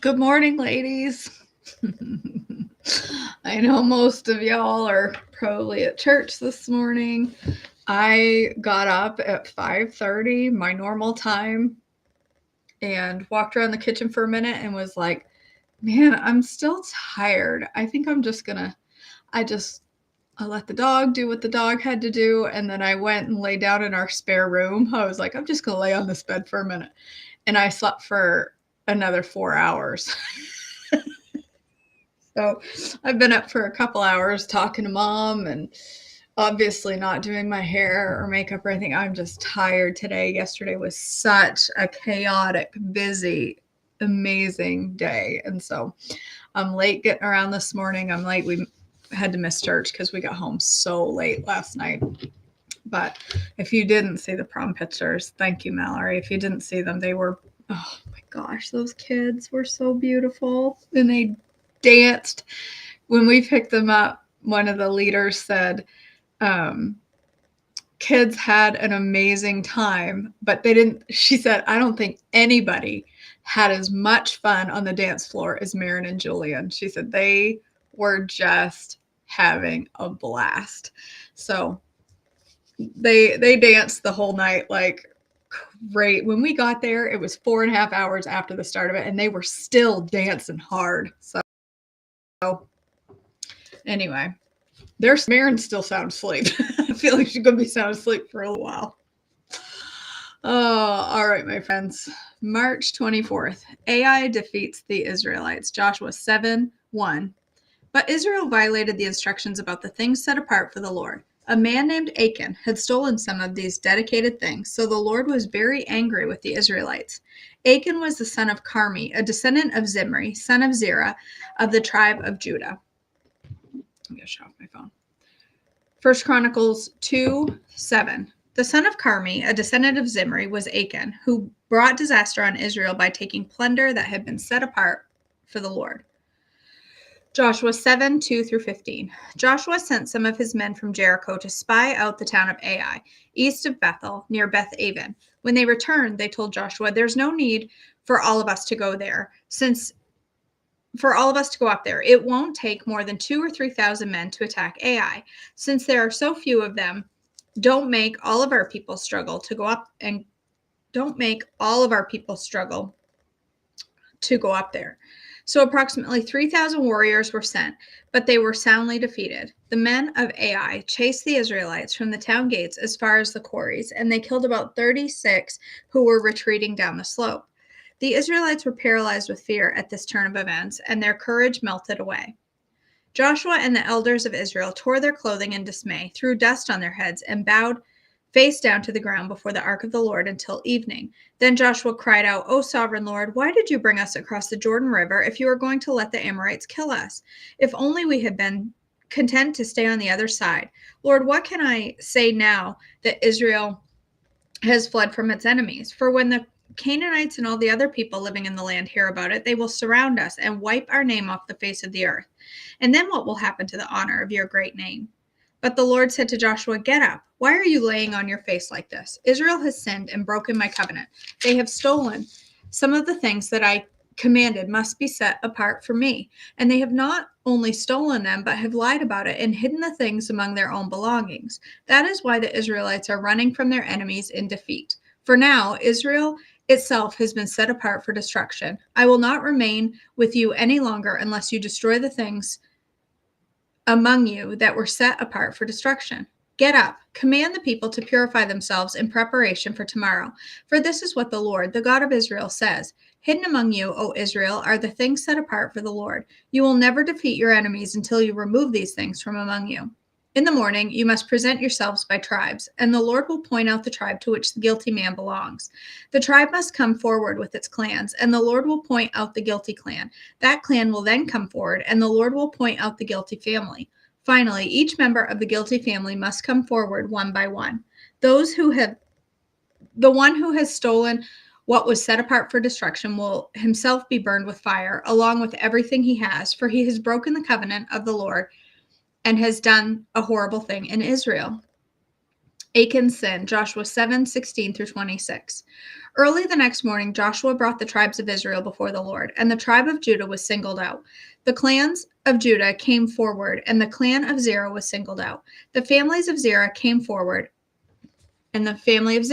Good morning, ladies. I know most of y'all are probably at church this morning. I got up at 5:30, my normal time, and walked around the kitchen for a minute and was like, "Man, I'm still tired. I think I'm just gonna I let the dog do what the dog had to do, and then I went and lay down in our spare room. I was like, I'm just gonna lay on this bed for a minute." And I slept for another 4 hours. So I've been up for a couple hours talking to mom and obviously not doing my hair or makeup or anything. I'm just tired today. Yesterday was such a chaotic, busy, amazing day. And so I'm late getting around this morning. I'm late. We had to miss church because we got home so late last night. But if you didn't see the prom pictures, thank you, Mallory. If you didn't see them, they were, oh my gosh, those kids were so beautiful. And they danced. When we picked them up, one of the leaders said, um, kids had an amazing time, but they didn't, she said, I don't think anybody had as much fun on the dance floor as Marin and Julian. She said they were just having a blast. So they danced the whole night like great. When we got there, it was 4.5 hours after the start of it, and they were still dancing hard. So anyway, there's Marin still sound asleep. I feel like she's gonna be sound asleep for a little while. Oh, all right, my friends. March 24th. Ai defeats the Israelites. Joshua 7:1. But Israel violated the instructions about the things set apart for the Lord. A man named Achan had stolen some of these dedicated things, so the Lord was very angry with the Israelites. Achan was the son of Carmi, a descendant of Zimri, son of Zerah, of the tribe of Judah. I'm going to shut off my phone. 1 Chronicles 2:7. The son of Carmi, a descendant of Zimri, was Achan, who brought disaster on Israel by taking plunder that had been set apart for the Lord. Joshua 7:2-15. Joshua sent some of his men from Jericho to spy out the town of Ai, east of Bethel, near Beth Aven. When they returned, they told Joshua, there's no need for all of us to go there, for all of us to go up there. It won't take more than 2,000 or 3,000 men to attack Ai. Since there are so few of them, don't make all of our people struggle to go up there. So approximately 3,000 warriors were sent, but they were soundly defeated. The men of Ai chased the Israelites from the town gates as far as the quarries, and they killed about 36 who were retreating down the slope. The Israelites were paralyzed with fear at this turn of events, and their courage melted away. Joshua and the elders of Israel tore their clothing in dismay, threw dust on their heads, and bowed face down to the ground before the ark of the Lord until evening. Then Joshua cried out, O sovereign Lord, why did you bring us across the Jordan River if you were going to let the Amorites kill us? If only we had been content to stay on the other side. Lord, what can I say now that Israel has fled from its enemies? For when the Canaanites and all the other people living in the land hear about it, they will surround us and wipe our name off the face of the earth. And then what will happen to the honor of your great name? But the Lord said to Joshua, get up. Why are you laying on your face like this? Israel has sinned and broken my covenant. They have stolen some of the things that I commanded must be set apart for me. And they have not only stolen them, but have lied about it and hidden the things among their own belongings. That is why the Israelites are running from their enemies in defeat. For now, Israel itself has been set apart for destruction. I will not remain with you any longer unless you destroy the things among you that were set apart for destruction. Get up, command the people to purify themselves in preparation for tomorrow. For this is what the Lord, the God of Israel, says. Hidden among you, O Israel, are the things set apart for the Lord. You will never defeat your enemies until you remove these things from among you. In the morning, you must present yourselves by tribes, and the Lord will point out the tribe to which the guilty man belongs. The tribe must come forward with its clans, and the Lord will point out the guilty clan. That clan will then come forward, and the Lord will point out the guilty family. Finally, each member of the guilty family must come forward one by one. The one who has stolen what was set apart for destruction will himself be burned with fire, along with everything he has, for he has broken the covenant of the Lord and has done a horrible thing in Israel. Achan's sin, Joshua 7:16 through 26. Early the next morning, Joshua brought the tribes of Israel before the Lord, and the tribe of Judah was singled out. The clans of Judah came forward, and the clan of Zerah was singled out. The families of Zerah came forward, and the family of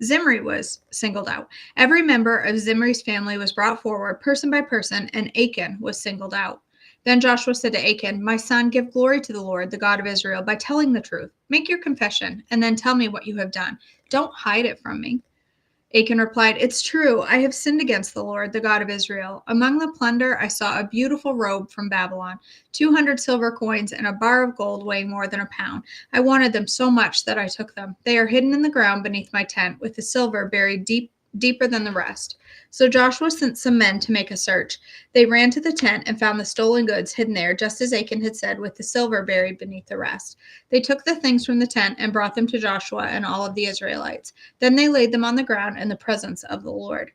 Zimri was singled out. Every member of Zimri's family was brought forward, person by person, and Achan was singled out. Then Joshua said to Achan, "My son, give glory to the Lord, the God of Israel, by telling the truth. Make your confession, and then tell me what you have done. Don't hide it from me." Achan replied, "It's true. I have sinned against the Lord, the God of Israel. Among the plunder, I saw a beautiful robe from Babylon, 200 silver coins, and a bar of gold weighing more than a pound. I wanted them so much that I took them. They are hidden in the ground beneath my tent, with the silver buried deeper than the rest." So Joshua sent some men to make a search. They ran to the tent and found the stolen goods hidden there, just as Achan had said, with the silver buried beneath the rest. They took the things from the tent and brought them to Joshua and all of the Israelites. Then they laid them on the ground in the presence of the Lord.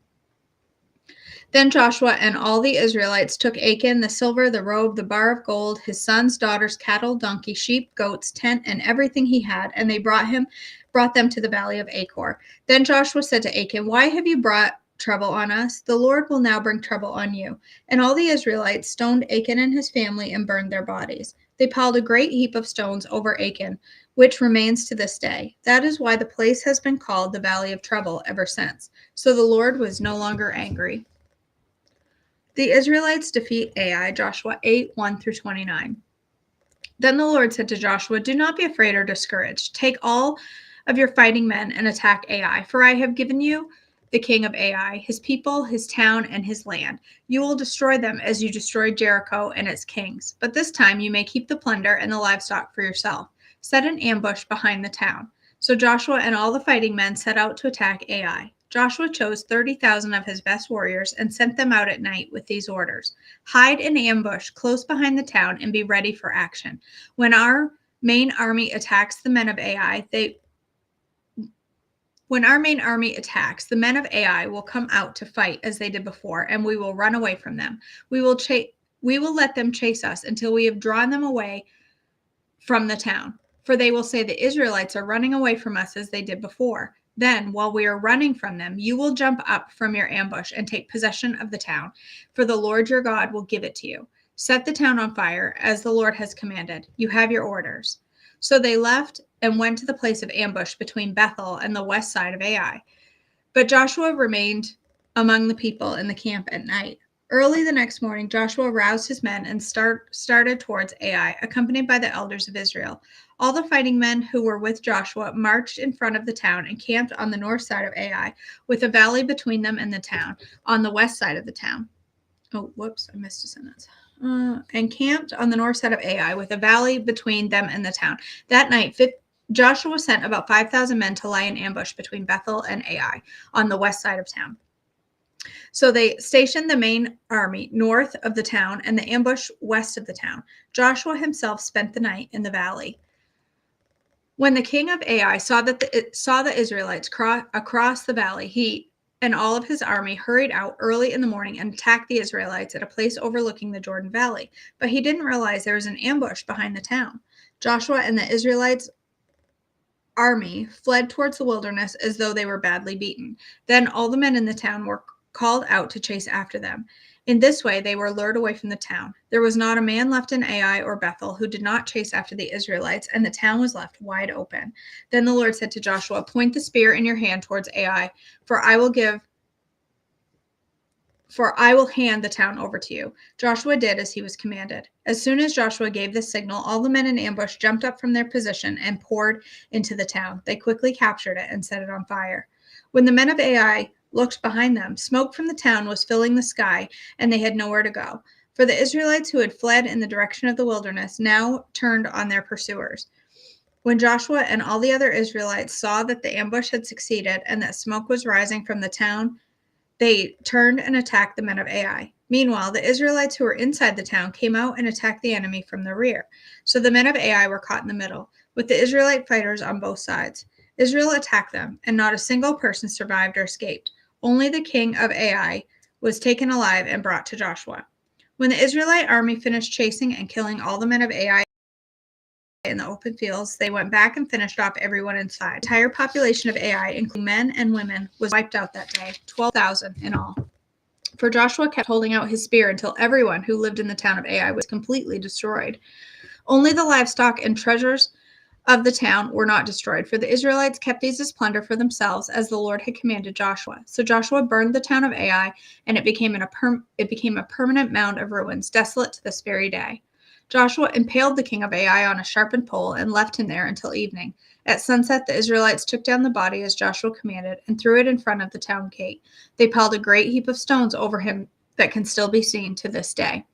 Then Joshua and all the Israelites took Achan, the silver, the robe, the bar of gold, his sons, daughters, cattle, donkey, sheep, goats, tent, and everything he had, and they brought them to the valley of Achor. Then Joshua said to Achan, "Why have you brought trouble on us? The Lord will now bring trouble on you." And all the Israelites stoned Achan and his family and burned their bodies. They piled a great heap of stones over Achan, which remains to this day. That is why the place has been called the Valley of Trouble ever since. So the Lord was no longer angry. The Israelites defeat Ai, Joshua 8:1 through 29. Then the Lord said to Joshua, "Do not be afraid or discouraged. Take all of your fighting men and attack Ai, for I have given you the king of Ai, his people, his town, and his land. You will destroy them as you destroyed Jericho and its kings. But this time you may keep the plunder and the livestock for yourself. Set an ambush behind the town." So Joshua and all the fighting men set out to attack Ai. Joshua chose 30,000 of his best warriors and sent them out at night with these orders: "Hide in ambush close behind the town and be ready for action. When our main army attacks the men of Ai, the men of Ai will come out to fight as they did before, and we will run away from them. We will let them chase us until we have drawn them away from the town. For they will say, 'The Israelites are running away from us as they did before.' Then, while we are running from them, you will jump up from your ambush and take possession of the town, for the Lord your God will give it to you. Set the town on fire, as the Lord has commanded. You have your orders." So they left and went to the place of ambush between Bethel and the west side of Ai. But Joshua remained among the people in the camp at night. Early the next morning, Joshua roused his men and started towards Ai, accompanied by the elders of Israel. All the fighting men who were with Joshua marched in front of the town and camped on the north side of Ai, with a valley between them and the town, on the west side of the town. Oh, whoops, I missed a sentence. And camped on the north side of Ai, with a valley between them and the town. That night, Joshua sent about 5,000 men to lie in ambush between Bethel and Ai, on the west side of town. So they stationed the main army north of the town and the ambush west of the town. Joshua himself spent the night in the valley. When the king of Ai saw the Israelites across the valley, he and all of his army hurried out early in the morning and attacked the Israelites at a place overlooking the Jordan Valley. But he didn't realize there was an ambush behind the town. Joshua and the Israelites' army fled towards the wilderness as though they were badly beaten. Then all the men in the town were called out to chase after them. In this way, they were lured away from the town. There was not a man left in Ai or Bethel who did not chase after the Israelites, and the town was left wide open. Then the Lord said to Joshua, "Point the spear in your hand towards Ai, for I will hand the town over to you." Joshua did as he was commanded. As soon as Joshua gave this signal, all the men in ambush jumped up from their position and poured into the town. They quickly captured it and set it on fire. When the men of Ai looked behind them, smoke from the town was filling the sky, and they had nowhere to go. For the Israelites who had fled in the direction of the wilderness now turned on their pursuers. When Joshua and all the other Israelites saw that the ambush had succeeded and that smoke was rising from the town, they turned and attacked the men of Ai. Meanwhile, the Israelites who were inside the town came out and attacked the enemy from the rear. So the men of Ai were caught in the middle, with the Israelite fighters on both sides. Israel attacked them, and not a single person survived or escaped. Only the king of Ai was taken alive and brought to Joshua. When the Israelite army finished chasing and killing all the men of Ai in the open fields, they went back and finished off everyone inside. The entire population of Ai, including men and women, was wiped out that day, 12,000 in all. For Joshua kept holding out his spear until everyone who lived in the town of Ai was completely destroyed. Only the livestock and treasures of the town were not destroyed, for the Israelites kept these as plunder for themselves, as the Lord had commanded Joshua. So Joshua burned the town of Ai, and it became a permanent mound of ruins, desolate to this very day. Joshua impaled the king of Ai on a sharpened pole and left him there until evening. At sunset, the Israelites took down the body as Joshua commanded and threw it in front of the town gate. They piled a great heap of stones over him that can still be seen to this day.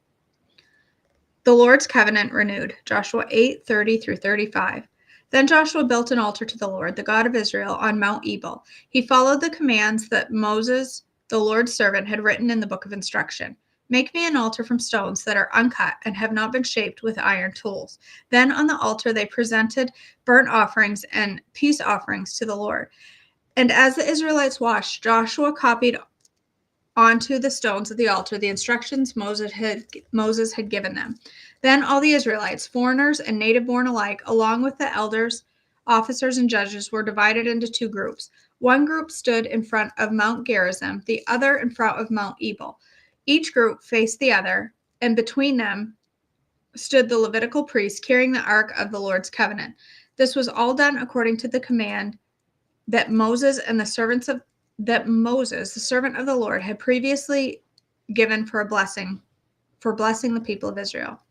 The Lord's covenant renewed. Joshua 8:30-35. Then Joshua built an altar to the Lord, the God of Israel, on Mount Ebal. He followed the commands that Moses, the Lord's servant, had written in the book of instruction. Make me an altar from stones that are uncut and have not been shaped with iron tools. Then on the altar they presented burnt offerings and peace offerings to the Lord. And as the Israelites watched, Joshua copied onto the stones of the altar the instructions Moses had given them. Then all the Israelites, foreigners and native born alike, along with the elders, officers, and judges, were divided into two groups. One group stood in front of Mount Gerizim, the other in front of Mount Ebal. Each group faced the other, and between them stood the Levitical priests carrying the ark of the Lord's covenant. This was all done according to the command that Moses, the servant of the Lord, had previously given for blessing the people of Israel.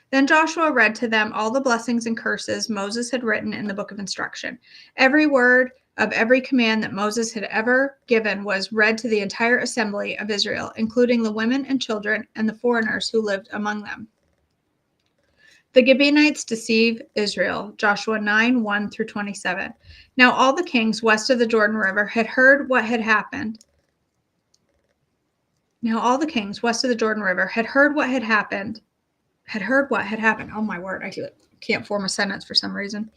Then Joshua read to them all the blessings and curses Moses had written in the book of instruction. Every word of every command that Moses had ever given was read to the entire assembly of Israel, including the women and children and the foreigners who lived among them. The Gibeonites deceive Israel. Joshua 9:1-27. Now all the kings west of the Jordan River had heard what had happened. Oh my word, I can't form a sentence for some reason.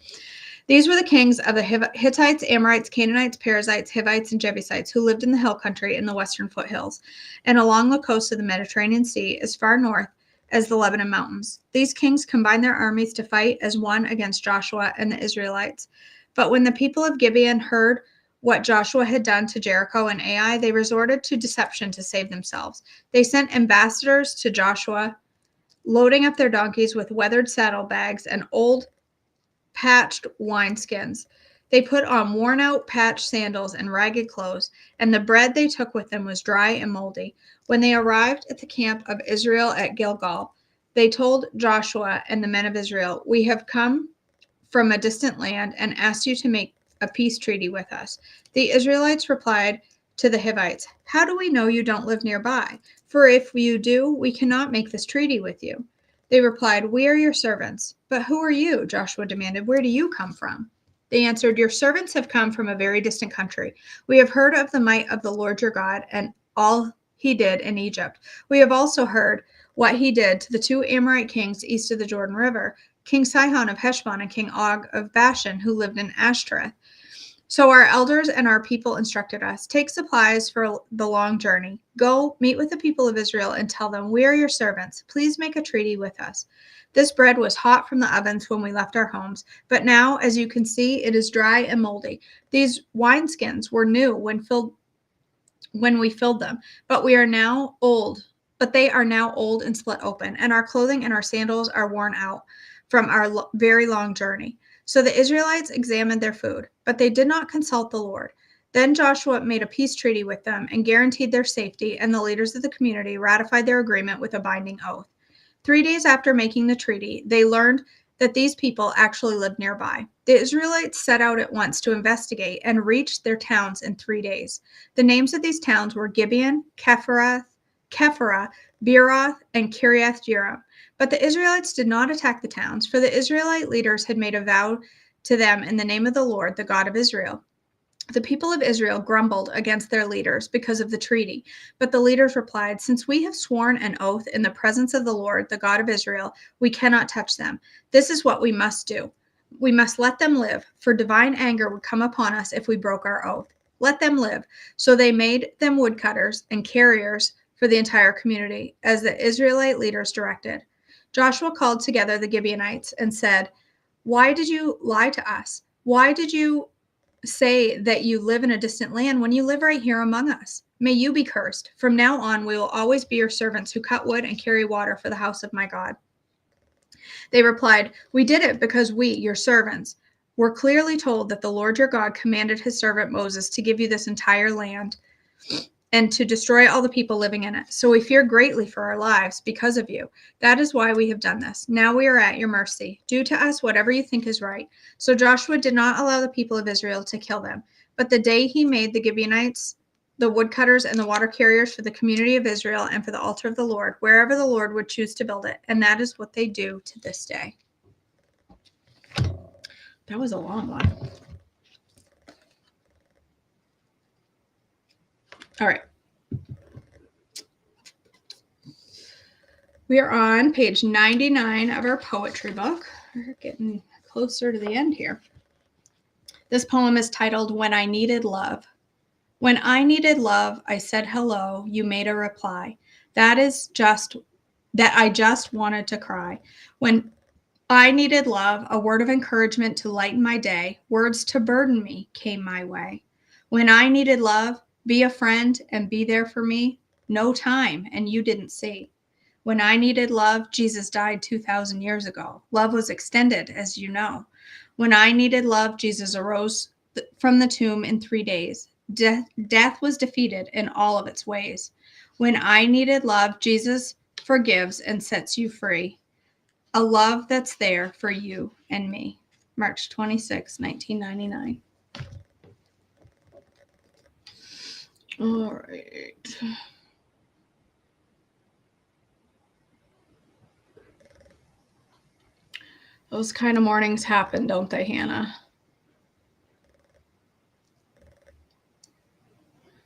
These were the kings of the Hittites, Amorites, Canaanites, Perizzites, Hivites, and Jebusites who lived in the hill country in the western foothills and along the coast of the Mediterranean Sea as far north as the Lebanon Mountains. These kings combined their armies to fight as one against Joshua and the Israelites. But when the people of Gibeon heard what Joshua had done to Jericho and Ai, they resorted to deception to save themselves. They sent ambassadors to Joshua, loading up their donkeys with weathered saddlebags and old patched wineskins. They put on worn-out patched sandals and ragged clothes, and the bread they took with them was dry and moldy. When they arrived at the camp of Israel at Gilgal, they told Joshua and the men of Israel, "We have come from a distant land and asked you to make a peace treaty with us." The Israelites replied to the Hivites, "How do we know you don't live nearby? For if you do, we cannot make this treaty with you." They replied, "We are your servants." "But who are you?" Joshua demanded. "Where do you come from?" They answered, "Your servants have come from a very distant country. We have heard of the might of the Lord your God and all he did in Egypt. We have also heard what he did to the two Amorite kings east of the Jordan River, King Sihon of Heshbon and King Og of Bashan, who lived in Ashtoreth. So our elders and our people instructed us, take supplies for the long journey. Go meet with the people of Israel and tell them, we are your servants. Please make a treaty with us." This bread was hot from the ovens when we left our homes, but now, as you can see, it is dry and moldy. These wineskins were new when we filled them, but they are now old and split open, and our clothing and our sandals are worn out from our very long journey. So the Israelites examined their food, but they did not consult the Lord. Then Joshua made a peace treaty with them and guaranteed their safety, and the leaders of the community ratified their agreement with a binding oath. 3 days after making the treaty, they learned that these people actually lived nearby. The Israelites set out at once to investigate and reached their towns in 3 days. The names of these towns were Gibeon, Kephirah, Beeroth, and Kiriath Jearim. But the Israelites did not attack the towns, for the Israelite leaders had made a vow to them in the name of the Lord, the God of Israel. The people of Israel grumbled against their leaders because of the treaty, but the leaders replied, "Since we have sworn an oath in the presence of the Lord, the God of Israel, we cannot touch them. This is what we must do. We must let them live, for divine anger would come upon us if we broke our oath. Let them live." So they made them woodcutters and carriers for the entire community, as the Israelite leaders directed. Joshua called together the Gibeonites and said, Why did you lie to us? Why did you say that you live in a distant land when you live right here among us? May you be cursed. From now on, we will always be your servants who cut wood and carry water for the house of my God." They replied, "We did it because we, your servants, were clearly told that the Lord your God commanded his servant Moses to give you this entire land and to destroy all the people living in it. So we fear greatly for our lives because of you. That is why we have done this. Now we are at your mercy. Do to us whatever you think is right." So Joshua did not allow the people of Israel to kill them. But the day he made the Gibeonites, the woodcutters, and the water carriers for the community of Israel and for the altar of the Lord, wherever the Lord would choose to build it. And that is what they do to this day. That was a long one. All right. We are on page 99 of our poetry book. We're getting closer to the end here. This poem is titled "When I Needed Love." When I needed love, I said hello. You made a reply. That I just wanted to cry. When I needed love, a word of encouragement to lighten my day, words to burden me came my way. When I needed love, be a friend and be there for me. No time, and you didn't see. When I needed love, Jesus died 2,000 years ago. Love was extended, as you know. When I needed love, Jesus arose from the tomb in 3 days. Death was defeated in all of its ways. When I needed love, Jesus forgives and sets you free. A love that's there for you and me. March 26, 1999. All right. Those kind of mornings happen, don't they, Hannah?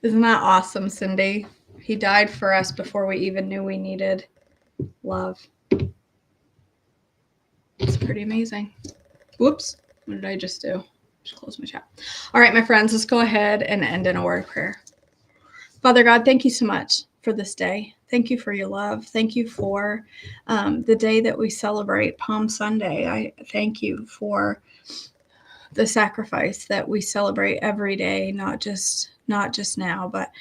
Isn't that awesome, Cindy? He died for us before we even knew we needed love. It's pretty amazing. Whoops. What did I just do? Just close my chat. All right, my friends, let's go ahead and end in a word of prayer. Father God, thank you so much for this day. Thank you for your love. Thank you for the day that we celebrate Palm Sunday. I thank you for the sacrifice that we celebrate every day, not just now, but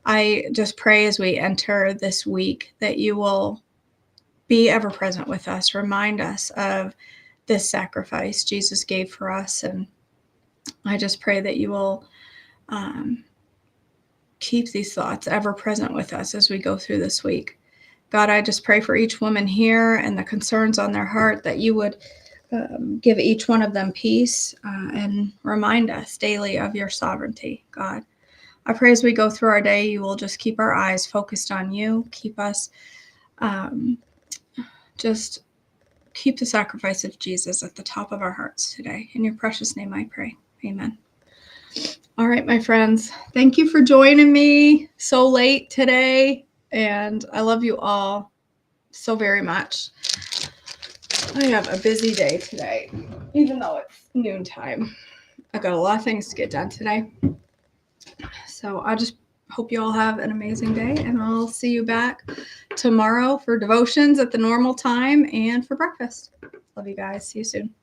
I just pray as we enter this week that you will be ever present with us. Remind us of this sacrifice Jesus gave for us. And I just pray that you will keep these thoughts ever present with us as we go through this week. God, I just pray for each woman here and the concerns on their heart, that you would give each one of them peace and remind us daily of your sovereignty, God. I pray as we go through our day, you will just keep our eyes focused on you, keep us, just keep the sacrifice of Jesus at the top of our hearts today. In your precious name I pray. Amen. All right, my friends, thank you for joining me so late today, and I love you all so very much. I have a busy day today, even though it's noontime. I got a lot of things to get done today. So I just hope you all have an amazing day, and I'll see you back tomorrow for devotions at the normal time and for breakfast. Love you guys. See you soon.